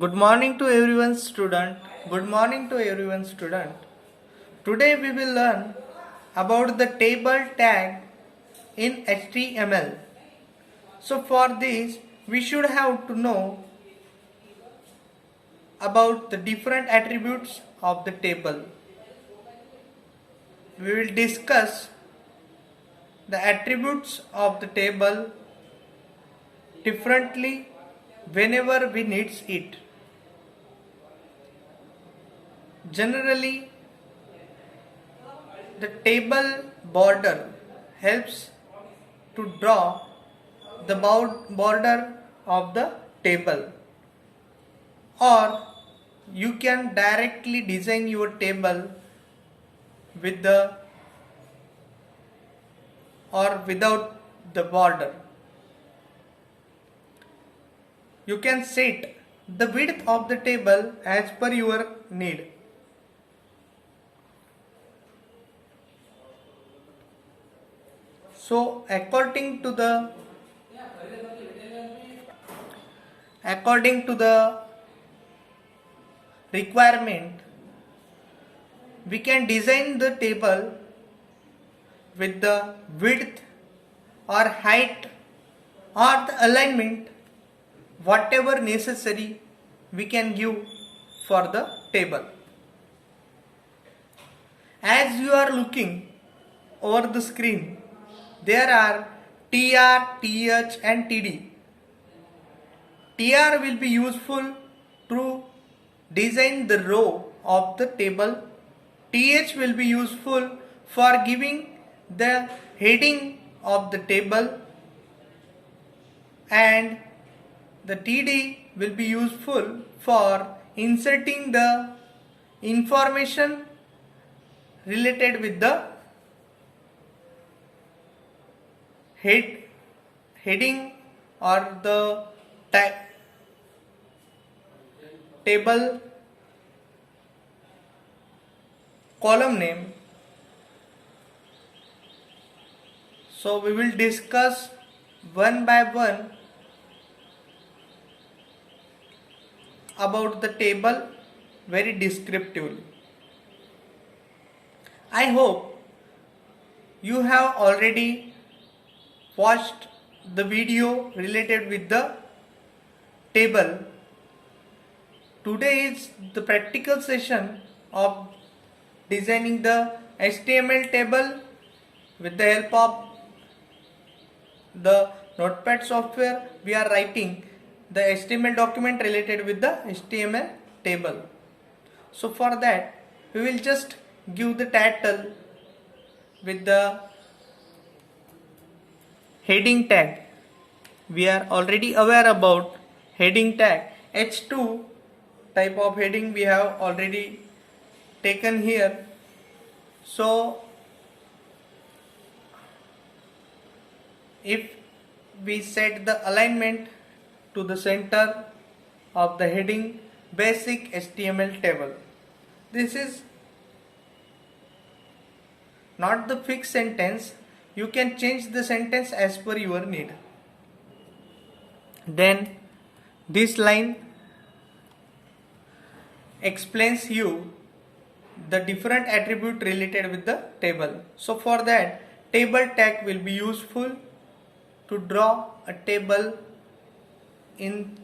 Good morning to everyone student. Good morning to everyone student. Today we will learn about the table tag in HTML. So for this we should have to know about the different attributes of the table. We will discuss the attributes of the table differently whenever we needs it. Generally, the table border helps to draw the border of the table, or you can directly design your table with the or without the border. You can set the width of the table as per your need. So according to the requirement, we can design the table with the width or height or the alignment, whatever necessary we can give for the table. As you are looking over the screen, there are TR, TH and TD. TR will be useful to design the row of the table. TH will be useful for giving the heading of the table, and the TD will be useful for inserting the information related with the heading or the table column name. So we will discuss one by one about the table very descriptively. I hope you have already watched the video related with the table. Today is the practical session of designing the HTML table with the help of the Notepad software. We are writing the HTML document related with the HTML table. So for that we will just give the title with the heading tag. We are already aware about heading tag. H2 type of heading we have already taken here. So if we set the alignment to the center of the heading basic HTML table, this is not the fixed sentence. You can change the sentence as per your need. Then this line explains you the different attribute related with the table. So for that, table tag will be useful to draw a table in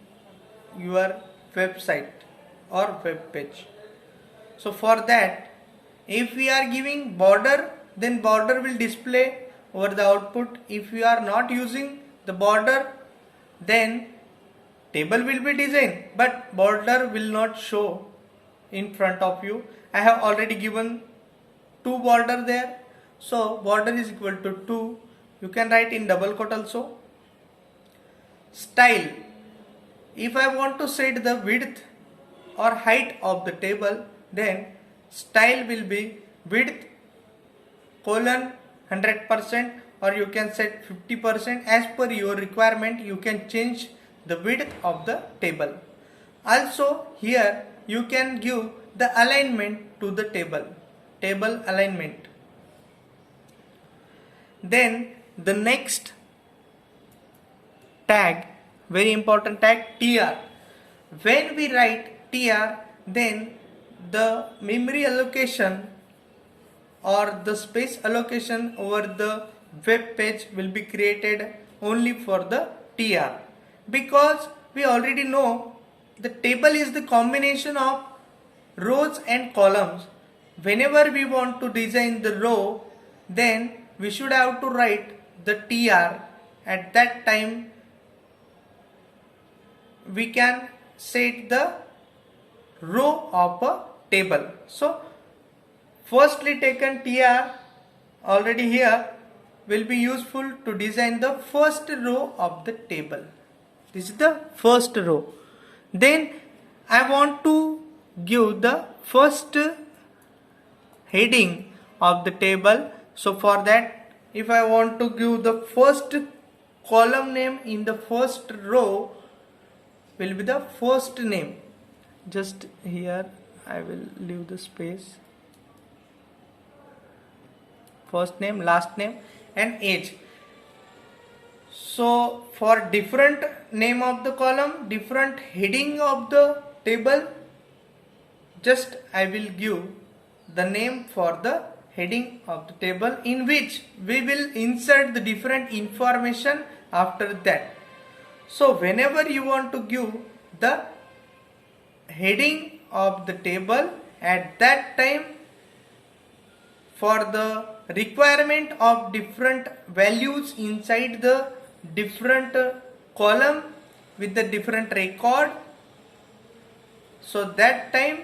your website or web page. So for that, if we are giving border, then border will display over the output. If we are not using the border, then table will be designed but border will not show in front of you. I have already given 2 border there, so border is equal to 2. You can write in double quote also. Style, if I want to set the width or height of the table, then style will be width colon 100%, or you can set 50%. As per your requirement, you can change the width of the table. Also here you can give the alignment to the table alignment. Then the next tag, very important tag, TR. when we write tr, then the memory allocation or the space allocation over the web page will be created only for the tr, because we already know the table is the combination of rows and columns. Whenever we want to design the row, then we should have to write the tr. At that time we can set the row of a table. So firstly taken tr already here will be useful to design the first row of the table. This is the first row. Then I want to give the first heading of the table. So for that, if I want to give the first column name in the first row, will be the first name. Just here I will leave the space. First name, last name and age. So for different name of the column, different heading of the table, just I will give the name for the heading of the table, in which we will insert the different information after that. So whenever you want to give the heading of the table, at that time for the requirement of different values inside the different column with the different record, so that time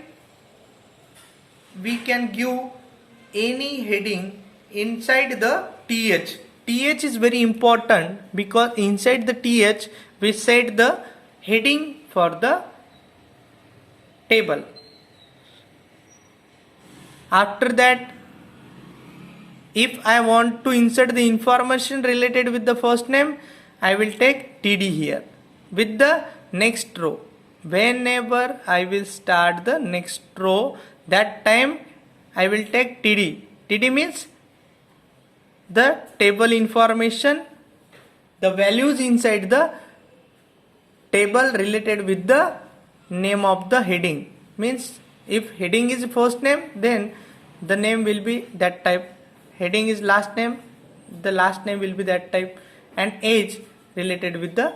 we can give any heading inside the th. Th is very important, because inside the th we set the heading for the table. After that, if I want to insert the information related with the first name, I will take td here with the next row. Whenever I will start the next row, that time I will take td. td means the table information, the values inside the table related with the name of the heading. Means if heading is first name, then the name will be that type. Heading is last name, the last name will be that type, and age related with the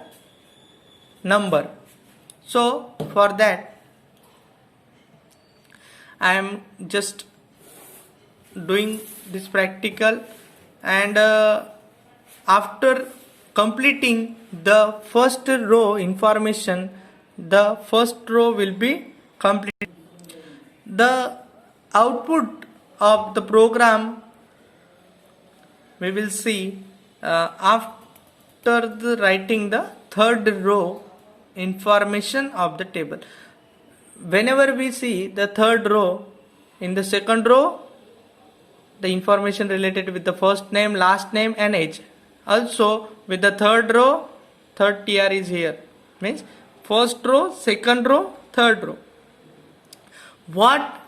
number. So for that I am just doing this practical, and after completing the first row information, the first row will be complete. The output of the program we will see after the writing the third row information of the table. Whenever we see the third row, in the second row the information related with the first name, last name and age. Also with the third row, third tr is here, means first row, second row, third row. What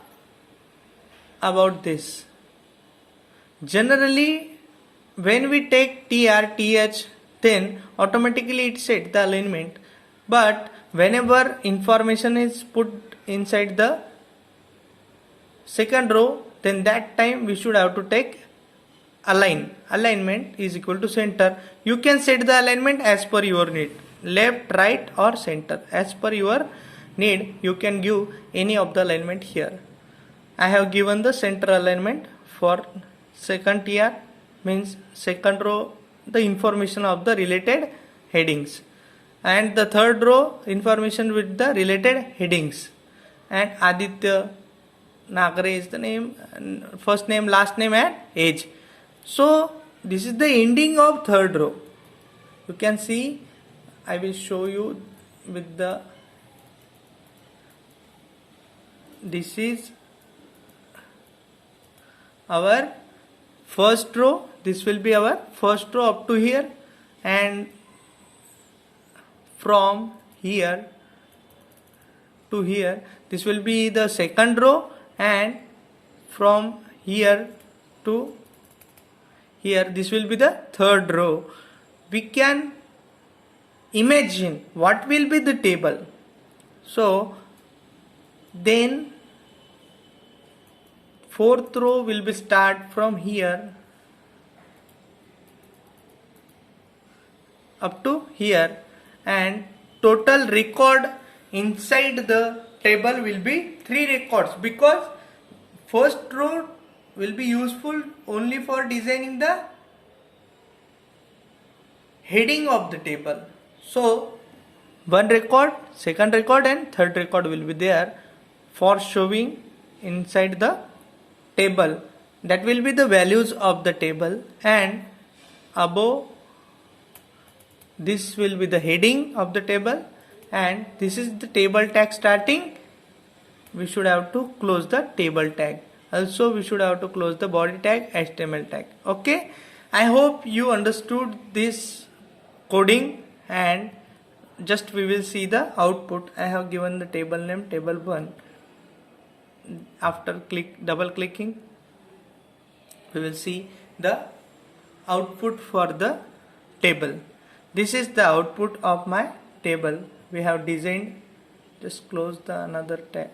about this? Generally when we take tr, th, then automatically it sets the alignment, but whenever information is put inside the second row, then that time we should have to take align. Alignment is equal to center. You can set the alignment as per your need, left, right or center. As per your need you can give any of the alignment here. I have given the center alignment for second tr, means second row the information of the related headings, and the third row information with the related headings, and Aditya Nagare is the name, first name, last name and age. So this is the ending of third row. You can see, I will show you with the, this is our first row, this will be our first row up to here, and from here to here this will be the second row, and from here to here this will be the third row. We can imagine what will be the table. So then fourth row will be start from here up to here, and total record inside the table will be 3 records, because first row will be useful only for designing the heading of the table. So one record, second record and third record will be there for showing inside the table. That will be the values of the table, and above this will be the heading of the table, and this is the table tag starting. We should have to close the table tag. Also we should have to close the body tag, HTML tag. Okay, I hope you understood this coding, and just we will see the output. I have given the table name table 1. After double clicking, we will see the output for the table. This is the output of my table we have designed. Just close the another tab.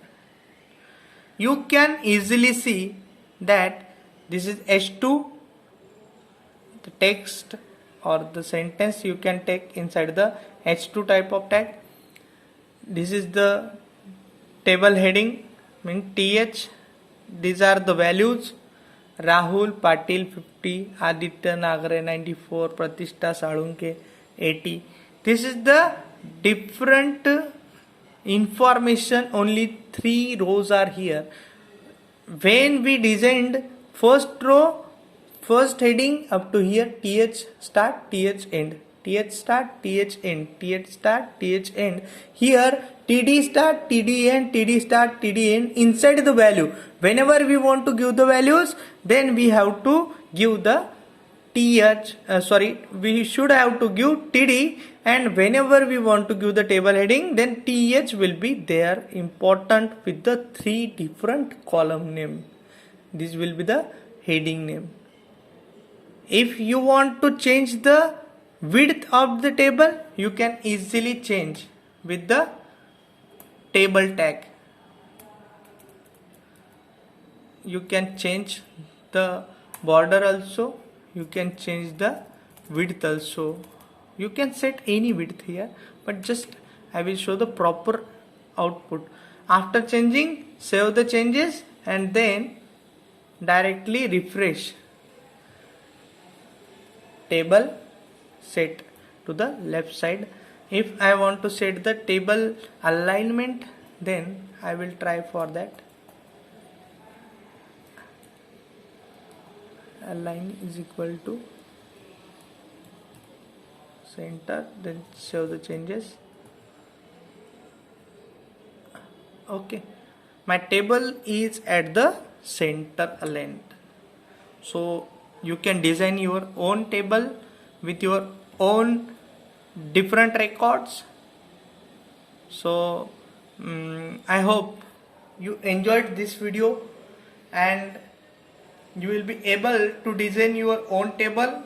You can easily see that this is H2, the text or the sentence you can take inside the H2 type of tag. This is the table heading, mean TH. These are the values: Rahul Patil 50, Aditya Nagare 94, Pratishta Salunke 80. This is the different information. Only 3 rows are here. When we designed first row, first heading up to here, TH start, TH end, TH start, TH end, TH start, TH end. Here TD start, TD end, TD start, TD end. Inside the value, whenever we want to give the values, then we have to give the we should have to give TD, and whenever we want to give the table heading, then TH will be there important with the 3 different column name. This will be the heading name. If you want to change the width of the table, you can easily change with the table tag. You can change the border also, you can change the width also. You can set any width here, but just I will show the proper output. After changing, save the changes and then directly refresh. Table set to the left side. If I want to set the table alignment, then I will try for that. Align is equal to center, then save the changes. Okay, my table is at the center aligned. So you can design your own table with your own different records. So I hope you enjoyed this video and you will be able to design your own table.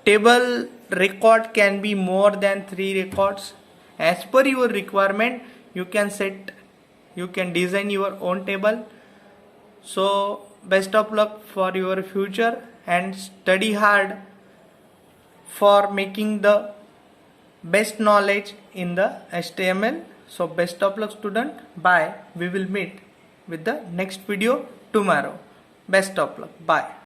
Table record can be more than 3 records. As per your requirement, you can design your own table. So best of luck for your future and study hard for making the best knowledge in the HTML. So best of luck student. Bye. We will meet with the next video tomorrow. Best of luck. Bye.